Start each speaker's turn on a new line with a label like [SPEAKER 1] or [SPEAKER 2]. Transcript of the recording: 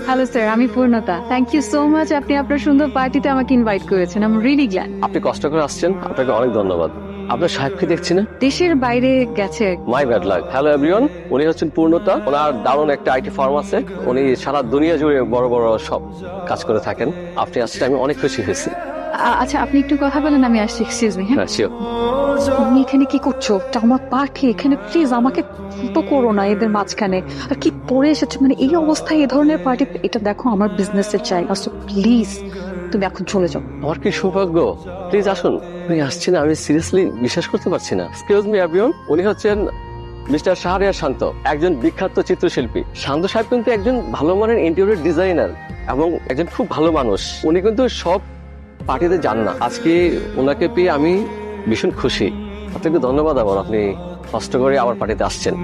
[SPEAKER 1] Hello sir, আমি পূর্ণতা। Thank you so much, আপনি আপনার সুন্দর পার্টিতে আমাকে ইনভাইট করেছেন। I am really glad.
[SPEAKER 2] আপনি কষ্ট করে আসছেন, আপনাকে অনেক ধন্যবাদ। আপনার সাহেবকে দেখছি না?
[SPEAKER 1] দেশের বাইরে গেছে।
[SPEAKER 2] My bad luck. Hello everyone, উনি হচ্ছেন পূর্ণতা। ওনার দারুণ একটা আইটি ফার্ম আছে। উনি সারা দুনিয়া জুড়ে বড় বড় সব কাজ করে থাকেন। আপনি আসছেন, আমি অনেক খুশি হয়েছি।
[SPEAKER 1] আচ্ছা, আপনি একটু কথা বলেন, আমি আসছি। Excuse me. হ্যাঁ,
[SPEAKER 2] হ্যাঁ, শিওর।
[SPEAKER 1] তুমি এখানে কি করছো? এটা আমার পার্টি, এখানে প্লিজ আমাকে তো করো না এদের মাঝখানে। আর কি পরে এসেছো, মানে এই অবস্থায় এই ধরনের পার্টি? এটা দেখো আমার বিজনেসের জায়গা, সো প্লিজ তুমি এখন চলে যাও।
[SPEAKER 2] আমার কি সৌভাগ্য। প্লিজ আসুন। উনি আসছেন, আমি সিরিয়াসলি বিশ্বাস করতে পারছি না। এক্সকিউজ মি এভরিওয়ান, উনি হচ্ছেন মিস্টার শাহরিয়ার শান্ত, একজন বিখ্যাত চিত্রশিল্পী। শান্ত সাহেব কিন্তু একজন ভালো মানের ইন্টেরিয়র ডিজাইনার এবং একজন খুব ভালো মানুষ। উনি কিন্তু সব পার্টিতে যান না। আজকে ওনাকে পেয়ে আমি ভীষণ খুশি। আপনাকে ধন্যবাদ আবার, আপনি কষ্ট করে আমার পার্টিতে আসছেন।